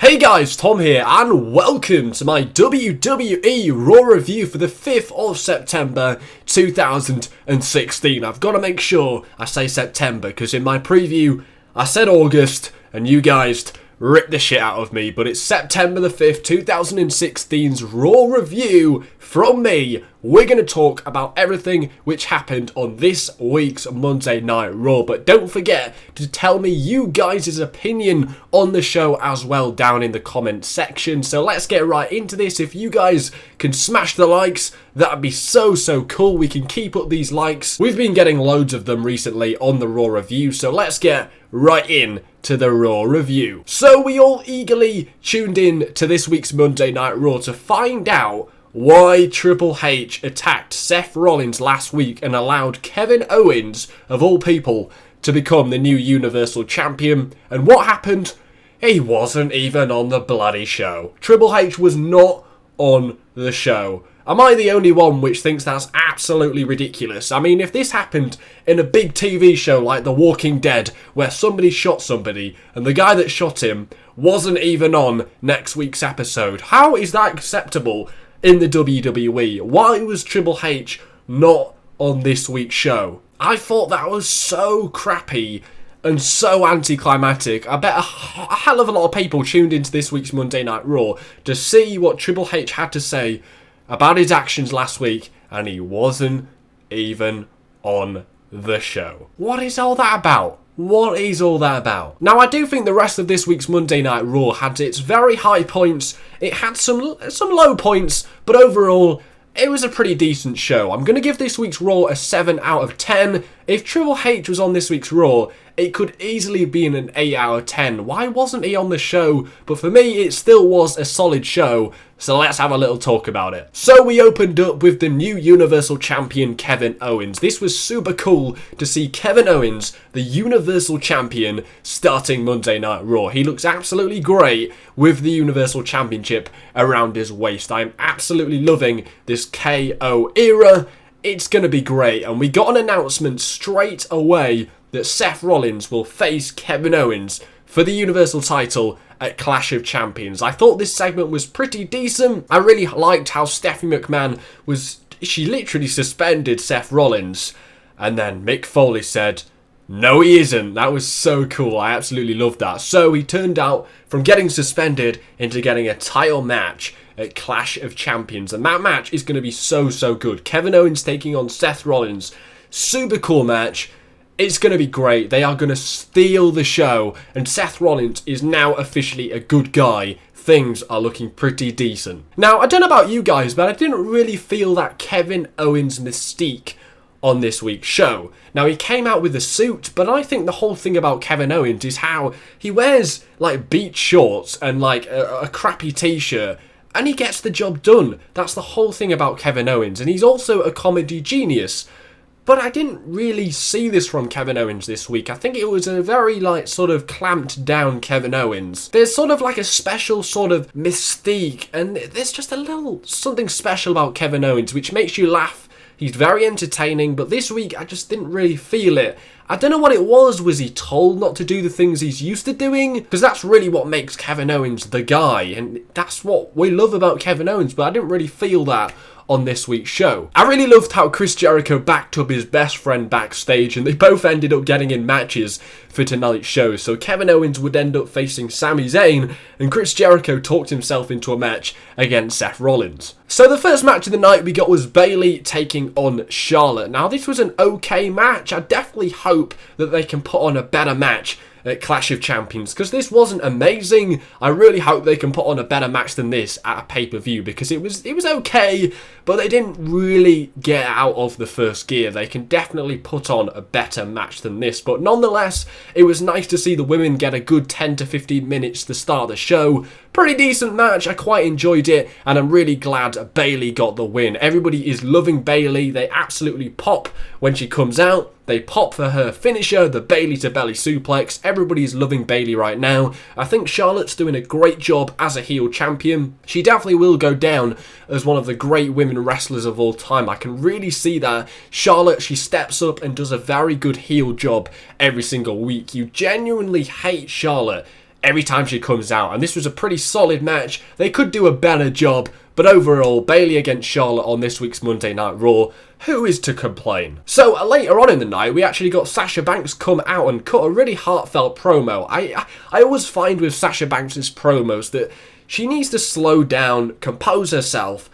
Hey guys, Tom here, and welcome to my WWE Raw review for the 5th of September 2016. I've got to make sure I say September, because in my preview, I said August, and you guys ripped the shit out of me, but it's September the 5th, 2016's Raw review from me. We're going to talk about everything which happened on this week's Monday Night Raw, but don't forget to tell me you guys' opinion on the show as well down in the comment section. So let's get right into this. If you guys can smash the likes, that'd be so cool. We can keep up these likes. We've been getting loads of them recently on the Raw review, so let's get right in to the Raw review. So we all eagerly tuned in to this week's Monday Night Raw to find out why Triple H attacked Seth Rollins last week and allowed Kevin Owens, of all people, to become the new Universal Champion. And what happened? He wasn't even on the bloody show. Triple H was not on the show. Am I the only one which thinks that's absolutely ridiculous? I mean, if this happened in a big TV show like The Walking Dead, where somebody shot somebody, and the guy that shot him wasn't even on next week's episode, how is that acceptable in the WWE? Why was Triple H not on this week's show? I thought that was so crappy and so anticlimactic. I bet a hell of a lot of people tuned into this week's Monday Night Raw to see what Triple H had to say about his actions last week, and he wasn't even on the show. What is all that about? What is all that about? Now, I do think the rest of this week's Monday Night Raw had its very high points. It had some low points, but overall, it was a pretty decent show. I'm going to give this week's Raw a 7 out of 10. If Triple H was on this week's Raw, it could easily be an 8 out of 10. Why wasn't he on the show? But for me, it still was a solid show. So let's have a little talk about it. So we opened up with the new Universal Champion, Kevin Owens. This was super cool to see Kevin Owens, the Universal Champion, starting Monday Night Raw. He looks absolutely great with the Universal Championship around his waist. I'm absolutely loving this KO era. It's going to be great. And we got an announcement straight away that Seth Rollins will face Kevin Owens for the Universal title at Clash of Champions. I thought this segment was pretty decent. I really liked how Stephanie McMahon she literally suspended Seth Rollins, and then Mick Foley said, "No, he isn't." That was so cool. I absolutely loved that. So he turned out from getting suspended into getting a title match at Clash of Champions, and that match is going to be so good. Kevin Owens taking on Seth Rollins. Super cool match. It's going to be great. They are going to steal the show, and Seth Rollins is now officially a good guy. Things are looking pretty decent. Now, I don't know about you guys, but I didn't really feel that Kevin Owens mystique on this week's show. Now, he came out with a suit, but I think the whole thing about Kevin Owens is how he wears like beach shorts and like a crappy t-shirt, and he gets the job done. That's the whole thing about Kevin Owens, and he's also a comedy genius. But I didn't really see this from Kevin Owens this week. I think it was a very, sort of clamped down Kevin Owens. There's sort of like a special sort of mystique, and there's just a little something special about Kevin Owens, which makes you laugh. He's very entertaining, but this week I just didn't really feel it. I don't know what it was. Was he told not to do the things he's used to doing? Because that's really what makes Kevin Owens the guy, and that's what we love about Kevin Owens, but I didn't really feel that on this week's show. I really loved how Chris Jericho backed up his best friend backstage, and they both ended up getting in matches for tonight's show. So Kevin Owens would end up facing Sami Zayn, and Chris Jericho talked himself into a match against Seth Rollins. So the first match of the night we got was Bayley taking on Charlotte. Now, this was an okay match. I definitely hope that they can put on a better match at Clash of Champions, because this wasn't amazing. I really hope they can put on a better match than this at a pay-per-view, because it was okay, but they didn't really get out of the first gear. They can definitely put on a better match than this, but nonetheless, it was nice to see the women get a good 10 to 15 minutes to start the show. Pretty decent match. I quite enjoyed it, and I'm really glad Bayley got the win. Everybody is loving Bayley. They absolutely pop when she comes out. They pop for her finisher, the Bayley to belly suplex. Everybody's loving Bayley right now. I think Charlotte's doing a great job as a heel champion. She definitely will go down as one of the great women wrestlers of all time. I can really see that. Charlotte, she steps up and does a very good heel job every single week. You genuinely hate Charlotte every time she comes out. And this was a pretty solid match. They could do a better job, but overall, Bayley against Charlotte on this week's Monday Night Raw. Who is to complain? So later on in the night, we actually got Sasha Banks come out and cut a really heartfelt promo. I always find with Sasha Banks' promos that she needs to slow down, compose herself.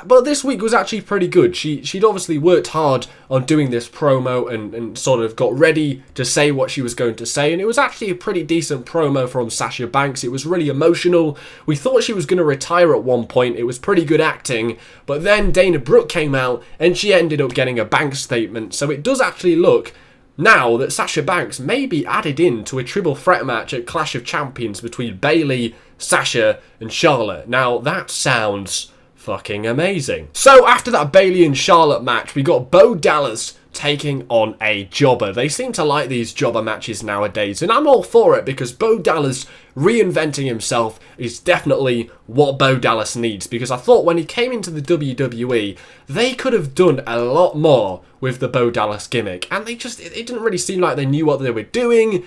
But this week was actually pretty good. She'd obviously worked hard on doing this promo and sort of got ready to say what she was going to say. And it was actually a pretty decent promo from Sasha Banks. It was really emotional. We thought she was going to retire at one point. It was pretty good acting. But then Dana Brooke came out and she ended up getting a Banks statement. So it does actually look now that Sasha Banks may be added in to a triple threat match at Clash of Champions between Bayley, Sasha and Charlotte. Now that sounds fucking amazing. So after that Bayley and Charlotte match, we got Bo Dallas taking on a jobber. They seem to like these jobber matches nowadays, and I'm all for it because Bo Dallas reinventing himself is definitely what Bo Dallas needs, because I thought when he came into the WWE, they could have done a lot more with the Bo Dallas gimmick, and it didn't really seem like they knew what they were doing.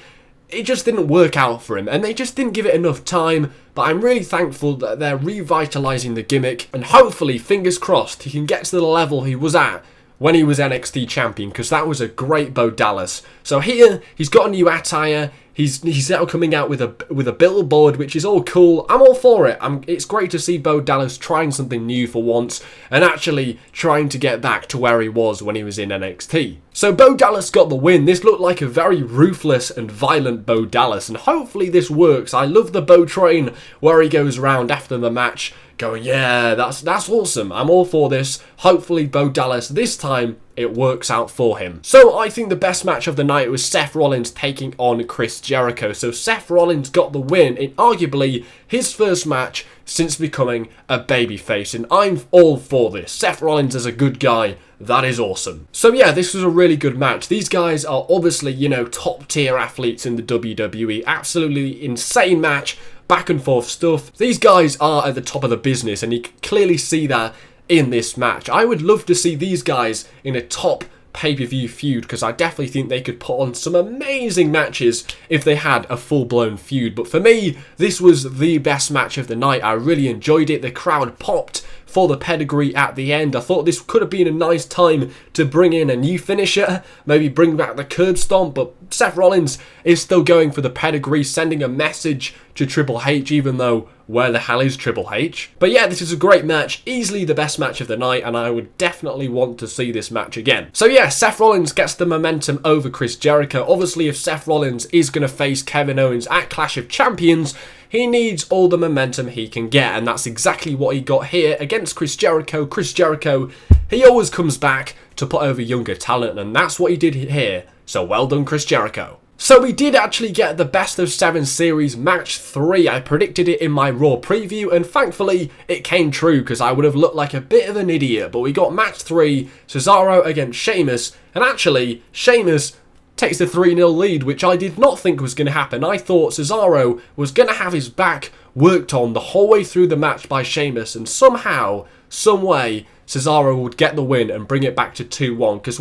It just didn't work out for him, and they just didn't give it enough time. But I'm really thankful that they're revitalising the gimmick, and hopefully, fingers crossed, he can get to the level he was at when he was NXT champion, because that was a great Bo Dallas. So here, he's got a new attire. He's now coming out with a billboard, which is all cool. I'm all for it. It's great to see Bo Dallas trying something new for once and actually trying to get back to where he was when he was in NXT. So Bo Dallas got the win. This looked like a very ruthless and violent Bo Dallas, and hopefully this works. I love the Bo train where he goes around after the match going, yeah, that's awesome. I'm all for this. Hopefully Bo Dallas this time it works out for him. So I think the best match of the night was Seth Rollins taking on Chris Jericho. So Seth Rollins got the win in arguably his first match since becoming a babyface, and I'm all for this. Seth Rollins is a good guy. That is awesome. So yeah, this was a really good match. These guys are obviously, top tier athletes in the WWE. Absolutely insane match. Back and forth stuff. These guys are at the top of the business, and you can clearly see that in this match. I would love to see these guys in a top pay-per-view feud, because I definitely think they could put on some amazing matches if they had a full-blown feud. But for me, this was the best match of the night. I really enjoyed it. The crowd popped for the pedigree at the end. I thought this could have been a nice time to bring in a new finisher, maybe bring back the curb stomp, but Seth Rollins is still going for the pedigree, sending a message to Triple H, even though where the hell is Triple H? But yeah, this is a great match, easily the best match of the night, and I would definitely want to see this match again. So yeah, Seth Rollins gets the momentum over Chris Jericho. Obviously, if Seth Rollins is going to face Kevin Owens at Clash of Champions, he needs all the momentum he can get, and that's exactly what he got here against Chris Jericho. Chris Jericho, he always comes back to put over younger talent, and that's what he did here. So well done, Chris Jericho. So we did actually get the best of 7 series match 3. I predicted it in my Raw preview, and thankfully it came true, because I would have looked like a bit of an idiot. But we got match 3, Cesaro against Sheamus, and actually Sheamus takes the 3-0 lead, which I did not think was going to happen. I thought Cesaro was going to have his back worked on the whole way through the match by Sheamus, and somehow, some way, Cesaro would get the win and bring it back to 2-1, because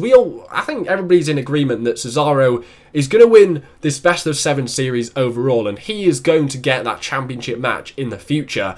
I think everybody's in agreement that Cesaro is going to win this best of 7 series overall, and he is going to get that championship match in the future.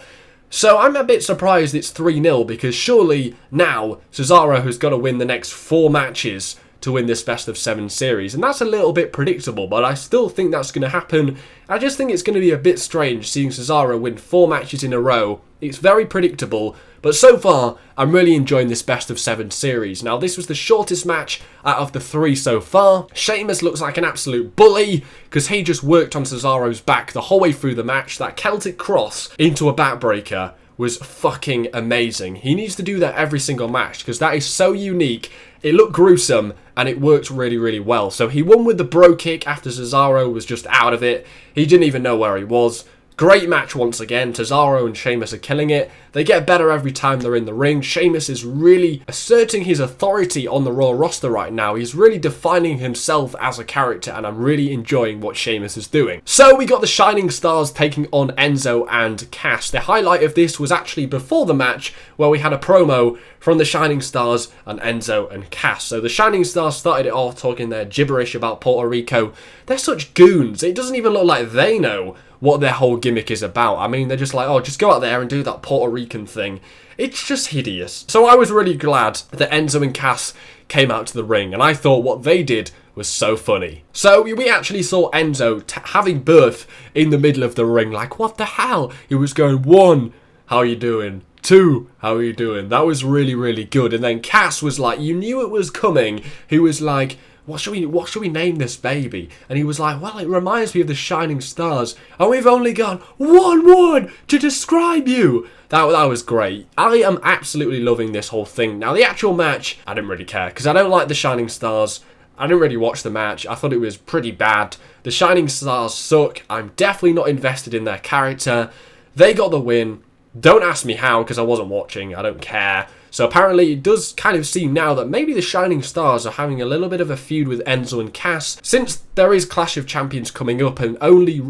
So I'm a bit surprised it's 3-0, because surely now Cesaro has got to win the next 4 matches to win this best of 7 series, and that's a little bit predictable, but I still think that's going to happen. I just think it's going to be a bit strange seeing Cesaro win 4 matches in a row. It's very predictable, but so far I'm really enjoying this best of 7 series. Now this was the shortest match out of the 3 so far. Sheamus looks like an absolute bully, because he just worked on Cesaro's back the whole way through the match. That Celtic cross into a backbreaker was fucking amazing. He needs to do that every single match, because that is so unique. It looked gruesome, and it worked really, really well. So he won with the bro kick after Cesaro was just out of it. He didn't even know where he was. Great match once again. Cesaro and Sheamus are killing it. They get better every time they're in the ring. Sheamus is really asserting his authority on the Raw roster right now. He's really defining himself as a character, and I'm really enjoying what Sheamus is doing. So we got the Shining Stars taking on Enzo and Cass. The highlight of this was actually before the match, where we had a promo from the Shining Stars and Enzo and Cass. So the Shining Stars started it off talking their gibberish about Puerto Rico. They're such goons. It doesn't even look like they know what their whole gimmick is about. I mean, they're just like, oh, just go out there and do that Puerto Rican thing. It's just hideous. So I was really glad that Enzo and Cass came out to the ring, and I thought what they did was so funny. So we actually saw Enzo having birth in the middle of the ring. Like, what the hell? He was going, 1, how are you doing? 2, how are you doing? That was really, really good. And then Cass was like, you knew it was coming. He was like, what should we name this baby? And he was like, well, it reminds me of the Shining Stars. And we've only got one word to describe you. That was great. I am absolutely loving this whole thing. Now, the actual match, I didn't really care, because I don't like the Shining Stars. I didn't really watch the match. I thought it was pretty bad. The Shining Stars suck. I'm definitely not invested in their character. They got the win. Don't ask me how, because I wasn't watching. I don't care. So apparently it does kind of seem now that maybe the Shining Stars are having a little bit of a feud with Enzo and Cass. Since there is Clash of Champions coming up, and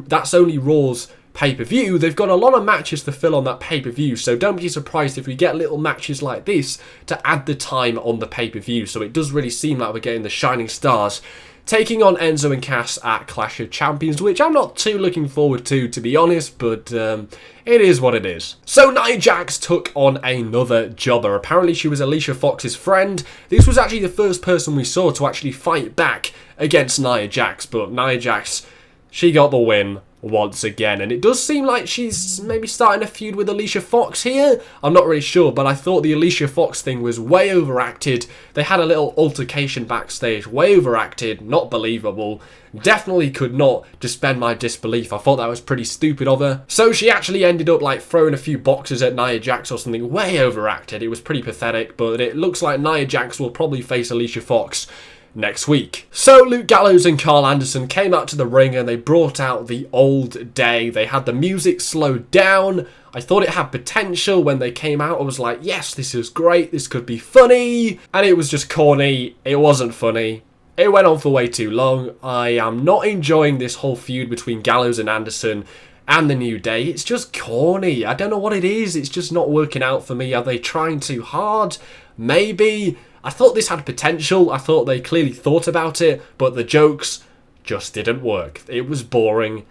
that's only Raw's pay-per-view, they've got a lot of matches to fill on that pay-per-view, so don't be surprised if we get little matches like this to add the time on the pay-per-view. So it does really seem like we're getting the Shining Stars taking on Enzo and Cass at Clash of Champions, which I'm not too looking forward to be honest, but it is what it is. So Nia Jax took on another jobber. Apparently she was Alicia Fox's friend. This was actually the first person we saw to actually fight back against Nia Jax, but Nia Jax, she got the win once again, and it does seem like she's maybe starting a feud with Alicia Fox here. I'm not really sure, but I thought the Alicia Fox thing was way overacted. They had a little altercation backstage, way overacted, not believable. Definitely could not suspend my disbelief. I thought that was pretty stupid of her. So she actually ended up like throwing a few boxes at Nia Jax or something, way overacted. It was pretty pathetic, but it looks like Nia Jax will probably face Alicia Fox next week. So Luke Gallows and Carl Anderson came out to the ring and they brought out the old day. They had the music slowed down. I thought it had potential when they came out. I was like, yes, this is great. This could be funny. And it was just corny. It wasn't funny. It went on for way too long. I am not enjoying this whole feud between Gallows and Anderson and the New Day. It's just corny. I don't know what it is. It's just not working out for me. Are they trying too hard? Maybe. I thought this had potential. I thought they clearly thought about it, but the jokes just didn't work. It was boring,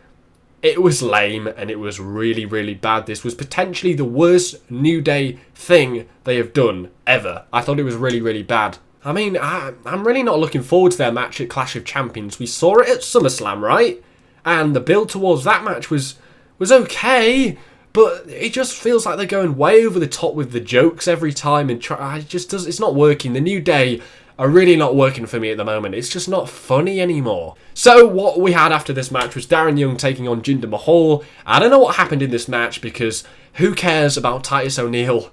it was lame, and it was really, really bad. This was potentially the worst New Day thing they have done ever. I thought it was really, really bad. I mean, I'm really not looking forward to their match at Clash of Champions. We saw it at SummerSlam, right? And the build towards that match was okay. But it just feels like they're going way over the top with the jokes every time, and it's not working. The New Day are really not working for me at the moment. It's just not funny anymore. So what we had after this match was Darren Young taking on Jinder Mahal. I don't know what happened in this match, because who cares about Titus O'Neil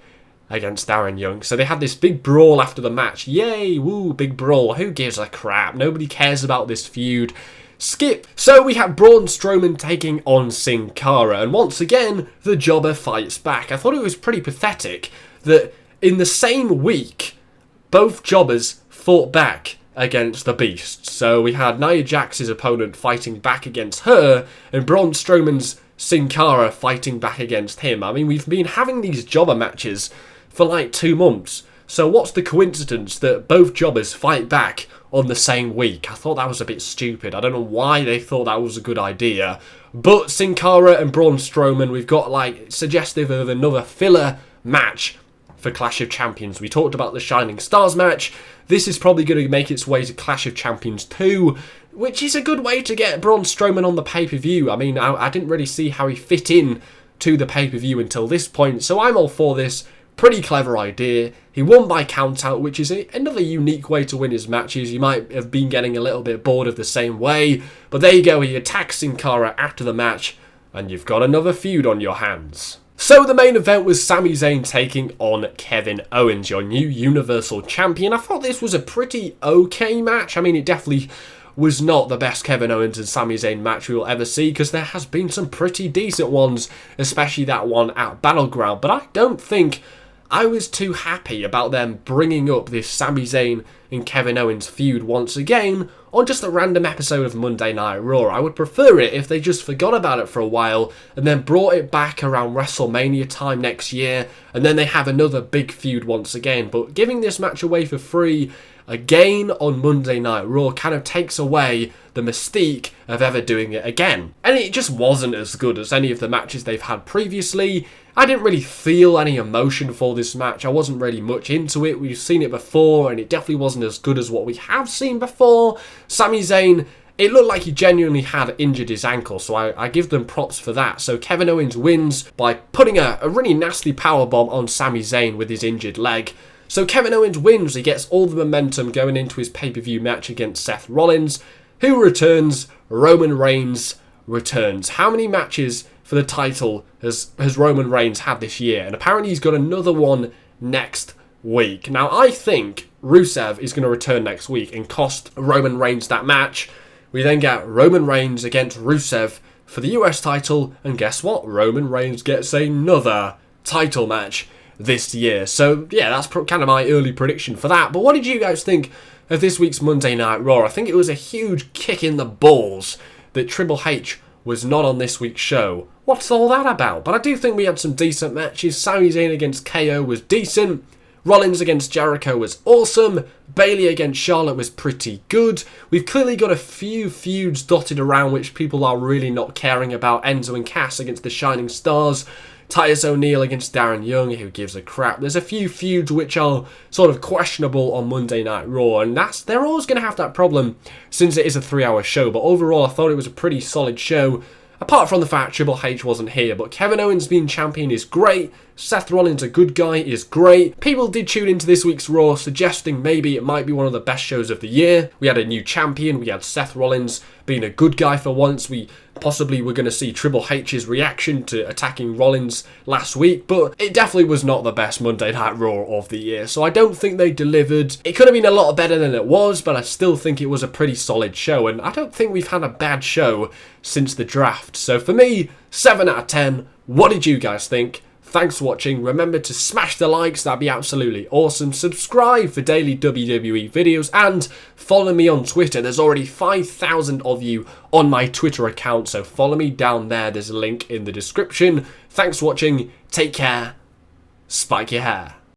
against Darren Young? So they had this big brawl after the match. Yay, woo, big brawl. Who gives a crap? Nobody cares about this feud. Skip. So we had Braun Strowman taking on Sin Cara, and once again, the jobber fights back. I thought it was pretty pathetic that in the same week, both jobbers fought back against the Beast. So we had Nia Jax's opponent fighting back against her, and Braun Strowman's Sin Cara fighting back against him. I mean, we've been having these jobber matches for like 2 months. So what's the coincidence that both jobbers fight back on the same week? I thought that was a bit stupid. I don't know why they thought that was a good idea. But Sin Cara and Braun Strowman, we've got like suggestive of another filler match for Clash of Champions. We talked about the Shining Stars match. This is probably going to make its way to Clash of Champions 2, which is a good way to get Braun Strowman on the pay-per-view. I mean, I didn't really see how he fit in to the pay-per-view until this point, so I'm all for this. Pretty clever idea. He won by countout, which is another unique way to win his matches. You might have been getting a little bit bored of the same way, but there you go. He attacks Sin Cara after the match, and you've got another feud on your hands. So the main event was Sami Zayn taking on Kevin Owens, your new Universal Champion. I thought this was a pretty okay match. I mean, it definitely was not the best Kevin Owens and Sami Zayn match we will ever see, because there has been some pretty decent ones, especially that one at Battleground, but I don't think I was too happy about them bringing up this Sami Zayn and Kevin Owens feud once again on just a random episode of Monday Night Raw. I would prefer it if they just forgot about it for a while and then brought it back around WrestleMania time next year, and then they have another big feud once again. But giving this match away for free, again on Monday Night Raw kind of takes away the mystique of ever doing it again. And it just wasn't as good as any of the matches they've had previously. I didn't really feel any emotion for this match. I wasn't really much into it. We've seen it before, and it definitely wasn't as good as what we have seen before. Sami Zayn, it looked like he genuinely had injured his ankle, so I give them props for that. So Kevin Owens wins by putting a really nasty powerbomb on Sami Zayn with his injured leg. So Kevin Owens wins. He gets all the momentum going into his pay-per-view match against Seth Rollins, who returns. Roman Reigns returns. How many matches for the title has Roman Reigns had this year? And apparently he's got another one next week. Now, I think Rusev is going to return next week and cost Roman Reigns that match. We then get Roman Reigns against Rusev for the US title, and guess what? Roman Reigns gets another title match this year. So, yeah, that's kind of my early prediction for that. But what did you guys think of this week's Monday Night Raw? I think it was a huge kick in the balls that Triple H was not on this week's show. What's all that about? But I do think we had some decent matches. Sami Zayn against KO was decent. Rollins against Jericho was awesome. Bayley against Charlotte was pretty good. We've clearly got a few feuds dotted around which people are really not caring about. Enzo and Cass against the Shining Stars. Titus O'Neil against Darren Young, who gives a crap. There's a few feuds which are sort of questionable on Monday Night Raw, and they're always going to have that problem since it is a 3-hour show. But overall, I thought it was a pretty solid show. Apart from the fact Triple H wasn't here, but Kevin Owens being champion is great. Seth Rollins, a good guy, is great. People did tune into this week's Raw, suggesting maybe it might be one of the best shows of the year. We had a new champion. We had Seth Rollins being a good guy for once. We possibly were going to see Triple H's reaction to attacking Rollins last week, but it definitely was not the best Monday Night Raw of the year, so I don't think they delivered. It could have been a lot better than it was, but I still think it was a pretty solid show, and I don't think we've had a bad show since the draft. So for me, 7 out of 10. What did you guys think? Thanks for watching. Remember to smash the likes, that'd be absolutely awesome. Subscribe for daily WWE videos and follow me on Twitter. There's already 5,000 of you on my Twitter account, so follow me down there. There's a link in the description. Thanks for watching. Take care. Spike your hair.